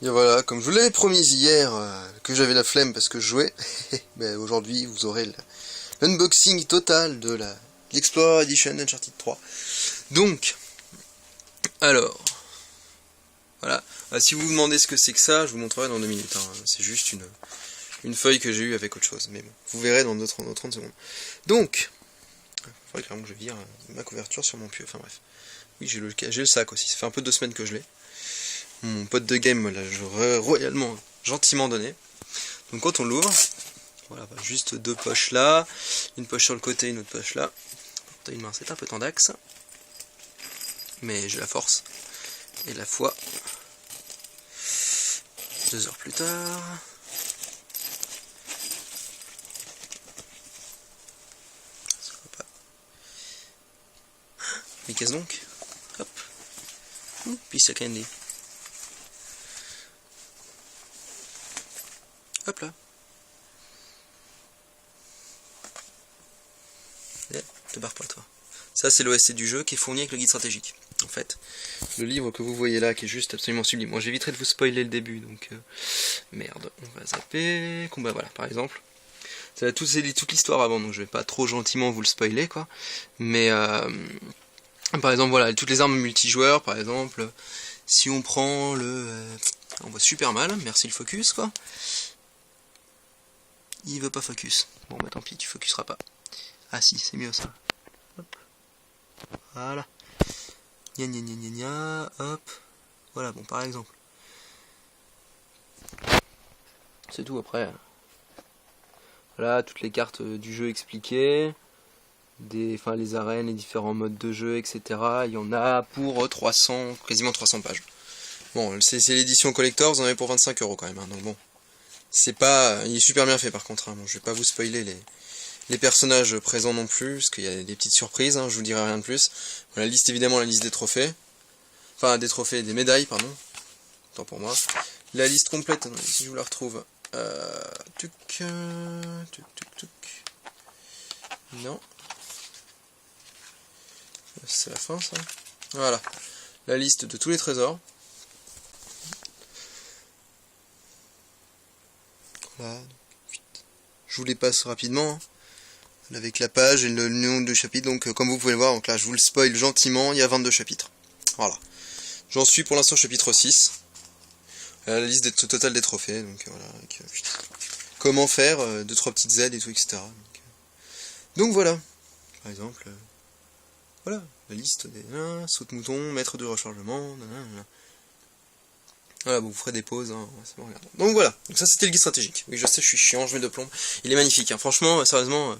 Et voilà, comme je vous l'avais promis hier, que j'avais la flemme parce que je jouais, ben aujourd'hui vous aurez l'unboxing total de l'Explorer Edition Uncharted 3. Donc, alors, voilà. Si vous vous demandez ce que c'est que ça, je vous montrerai dans 2 minutes. Hein. C'est juste une feuille que j'ai eue avec autre chose. Mais bon, vous verrez dans 30 secondes. Donc, il faudrait clairement que je vire ma couverture sur mon pieu. Enfin bref. Oui, j'ai le sac aussi. Ça fait un peu 2 semaines que je l'ai. Mon pote de game me l'a royalement, gentiment donné. Donc quand on l'ouvre, voilà, juste 2 poches là, une poche sur le côté, une autre poche là. T'as une main, c'est un peu tendax, mais j'ai la force et la foi. 2 heures plus tard. Ça va pas. Mais qu'est-ce donc? Hop. Piece of candy. Hop là. Te barre pas toi. Ça c'est l'OSC du jeu qui est fourni avec le guide stratégique. En fait, le livre que vous voyez là qui est juste absolument sublime. Moi j'éviterai de vous spoiler le début donc merde, on va zapper. Combat, voilà par exemple. C'est toute l'histoire avant donc je vais pas trop gentiment vous le spoiler quoi. Mais par exemple voilà, toutes les armes multijoueurs par exemple. Si on prend on voit super mal, merci le focus quoi. Il veut pas focus. Bon bah tant pis, tu focuseras pas. Ah si, c'est mieux ça. Hop. Voilà. Gna gna gna gna gna. Hop. Voilà, bon par exemple. C'est tout après. Voilà, toutes les cartes du jeu expliquées. Les arènes, les différents modes de jeu, etc. Il y en a pour 300, quasiment 300 pages. Bon, c'est l'édition collector, vous en avez pour 25 € quand même. Hein, donc bon. C'est pas. Il est super bien fait par contre. Hein, bon, je vais pas vous spoiler les personnages présents non plus, parce qu'il y a des petites surprises, hein, je vous dirai rien de plus. Voilà, la liste évidemment, la liste des trophées. Enfin, des trophées, des médailles, pardon. Tant pour moi. La liste complète, si je vous la retrouve. Tuc. Non. C'est la fin, ça. Voilà. La liste de tous les trésors. Voilà. Je vous les passe rapidement. Hein. Avec la page et le nom du chapitre. Donc comme vous pouvez le voir, donc là je vous le spoil gentiment, il y a 22 chapitres. Voilà. J'en suis pour l'instant au chapitre 6. La liste totale des trophées. Donc voilà. Comment faire, 2-3 petites aides et tout, etc. Donc voilà. Par exemple, voilà, la liste des saute-mouton, maître de rechargement, nanana. Voilà, bon, vous ferez des pauses, hein, c'est bon, regarde. Donc voilà, donc ça c'était le guide stratégique. Oui, je sais, je suis chiant, je mets de plomb. Il est magnifique, hein. Franchement, sérieusement,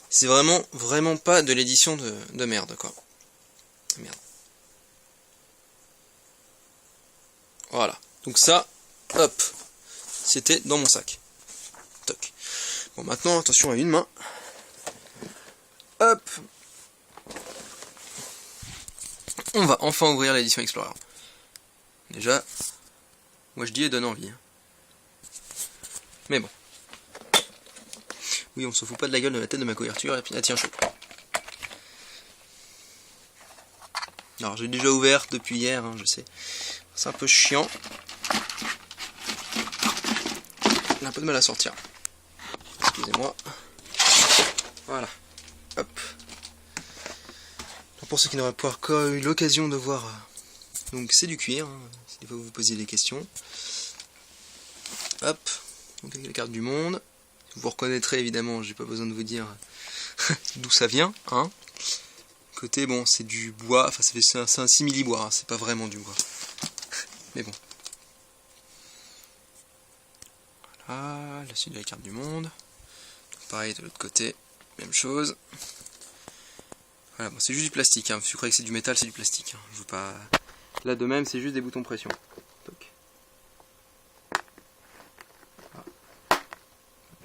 c'est vraiment pas de l'édition de merde, quoi. Merde. Voilà, donc ça, hop, c'était dans mon sac. Toc. Bon, maintenant, attention à une main. Hop. On va enfin ouvrir l'édition Explorer. Déjà, moi je dis elle donne envie. Mais bon. Oui, on se fout pas de la gueule de la tête de ma couverture, et puis elle tient chaud. Alors j'ai déjà ouvert depuis hier, hein, je sais. C'est un peu chiant. J'ai un peu de mal à sortir. Excusez-moi. Voilà. Hop. Donc pour ceux qui n'auraient pas encore eu l'occasion de voir, donc c'est du cuir, hein, si des fois vous vous posiez des questions. Hop. Donc avec la carte du monde. Vous reconnaîtrez évidemment, j'ai pas besoin de vous dire d'où ça vient, hein. Côté bon, c'est du bois, enfin c'est un simili-bois, hein, c'est pas vraiment du bois. Mais bon. Voilà, la suite de la carte du monde. Donc, pareil de l'autre côté, même chose. Voilà, bon, c'est juste du plastique, hein. Si vous croyez que c'est du métal, c'est du plastique. Hein. Je veux pas. Là de même, c'est juste des boutons pression. Toc. Ah.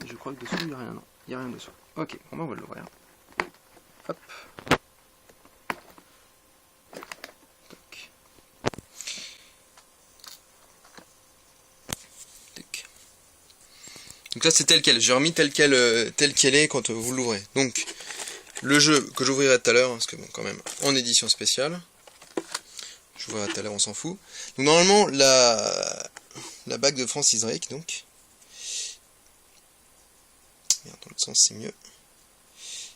Je crois que dessous il n'y a rien, non. Il n'y a rien dessous. Ok, bon, on va l'ouvrir. Hop. Toc. Toc. Donc là c'est tel quel. J'ai remis tel quel est quand vous l'ouvrez. Donc le jeu que j'ouvrirai tout à l'heure, parce que bon quand même en édition spéciale. J'ouvrirai tout à l'heure, on s'en fout. Donc normalement la bague de Francis Drake, donc. Merde, dans l'autre sens, c'est mieux.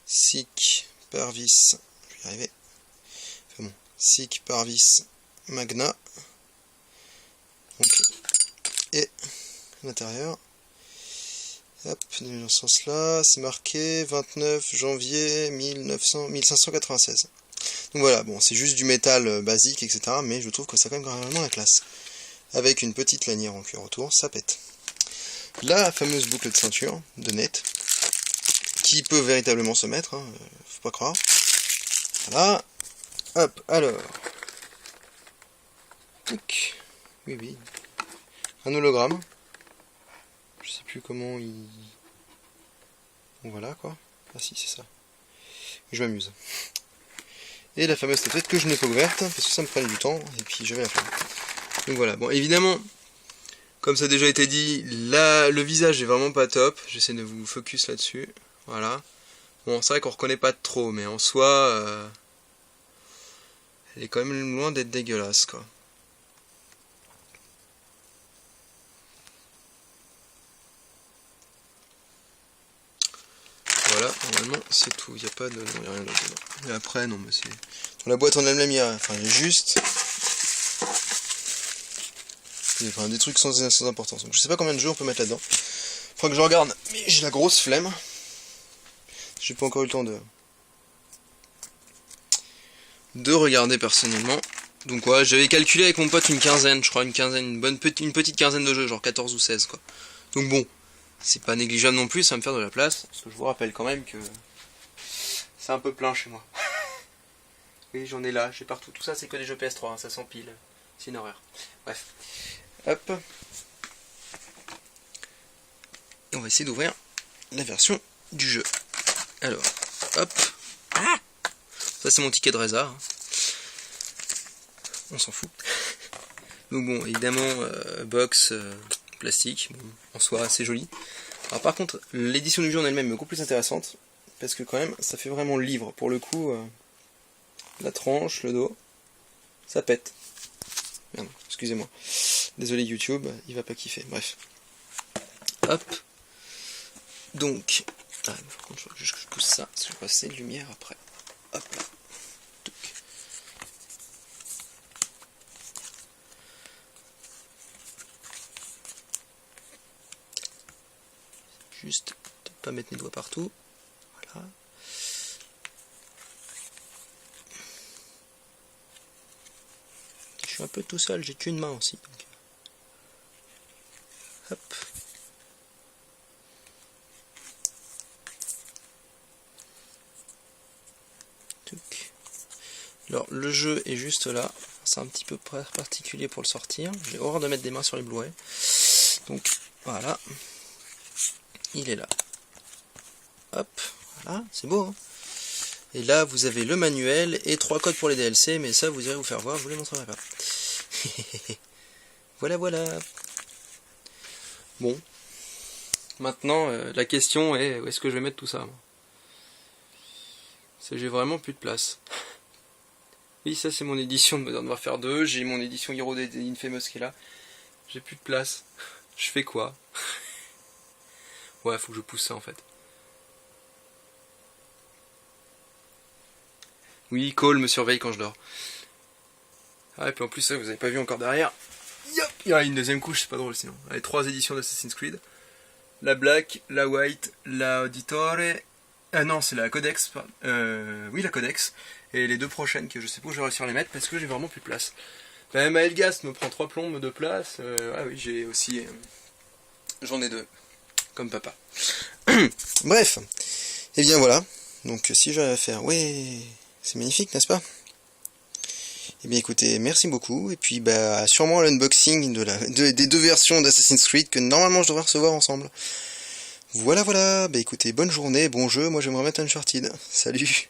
Sic Parvis, je vais y arriver. Enfin bon, Sic Parvis Magna. Ok. Et l'intérieur. Hop, dans ce sens-là, c'est marqué 29 janvier 1596. Donc voilà, bon, c'est juste du métal basique, etc. Mais je trouve que ça a quand même vraiment la classe. Avec une petite lanière en cuir autour, ça pète. La fameuse boucle de ceinture de net, qui peut véritablement se mettre, hein, faut pas croire. Voilà. Hop, alors. Tic. Oui, oui. Un hologramme. Je sais plus comment il... Bon, voilà, quoi. Ah si, c'est ça. Je m'amuse. Et la fameuse statuette que je n'ai pas ouverte, parce que ça me prenait du temps, et puis j'avais la flemme. Donc voilà, bon, évidemment, comme ça a déjà été dit, là, le visage est vraiment pas top. J'essaie de vous focus là-dessus. Voilà. Bon, c'est vrai qu'on reconnaît pas trop, mais en soi, elle est quand même loin d'être dégueulasse, quoi. Voilà, normalement c'est tout, il n'y a pas de... Non, il n'y a rien d'autre dedans. Mais après, non, mais c'est... Dans la boîte en elle-même, il y a... Enfin, il y a juste... Enfin, des trucs sans importance. Donc je sais pas combien de jeux on peut mettre là-dedans. Faudra que je regarde, mais j'ai la grosse flemme. J'ai pas encore eu le temps de regarder personnellement. Donc ouais, j'avais calculé avec mon pote une quinzaine, je crois, une petite quinzaine de jeux, genre 14 ou 16 quoi. Donc bon, c'est pas négligeable non plus, ça va me faire de la place, parce que je vous rappelle quand même que c'est un peu plein chez moi. Oui, j'en ai là, j'ai partout. Tout ça c'est que des jeux PS3, hein, ça s'empile, c'est une horreur. Bref. Hop. Et on va essayer d'ouvrir la version du jeu. Alors, hop. Ça c'est mon ticket de Reza. On s'en fout. Donc bon, évidemment, box, plastique, bon, en soi assez joli. Alors par contre, l'édition du jeu en elle-même est beaucoup plus intéressante, parce que quand même, ça fait vraiment le livre. Pour le coup, la tranche, le dos, ça pète. Merde, excusez-moi. Désolé YouTube, il va pas kiffer. Bref. Hop. Donc, par contre, il faut juste que je pousse ça, parce que je vais passer de lumière après. Hop là. Juste de pas mettre mes doigts partout. Voilà. Je suis un peu tout seul, j'ai qu'une main aussi. Donc. Hop. Alors le jeu est juste là. C'est un petit peu particulier pour le sortir. J'ai horreur de mettre des mains sur les Blu-ray. Donc voilà. Il est là. Hop, voilà, c'est beau. Hein, et là, vous avez le manuel et 3 codes pour les DLC, mais ça, vous irez vous faire voir, je vous les montrerai pas. Voilà, voilà. Bon. Maintenant, la question est, où est-ce que je vais mettre tout ça, moi ? J'ai vraiment plus de place. Oui, ça, c'est mon édition de Modern Warfare 2. J'ai mon édition Hero des Infamous qui est là. J'ai plus de place. Je fais quoi ? Ouais, faut que je pousse ça en fait. Oui, Cole me surveille quand je dors. Ah, et puis en plus, ça, vous avez pas vu encore derrière. Yop, il y a une deuxième couche, c'est pas drôle sinon. Allez, 3 éditions d'Assassin's Creed. La Black, la White, la Auditore. Ah non, c'est la Codex. Oui, la Codex. Et les 2 prochaines que je sais pas où je vais réussir à les mettre parce que j'ai vraiment plus de place. Même Elgast me prend 3 plombes de place. Ah oui, j'ai aussi. J'en ai 2. Comme papa. Bref. Et bien voilà. Donc si j'ai à faire. Ouais. C'est magnifique, n'est-ce pas? Eh bien écoutez, merci beaucoup. Et puis bah sûrement l'unboxing des 2 versions d'Assassin's Creed que normalement je devrais recevoir ensemble. Voilà, voilà. Bah écoutez, bonne journée, bon jeu. Moi je vais me remettre Uncharted. Salut.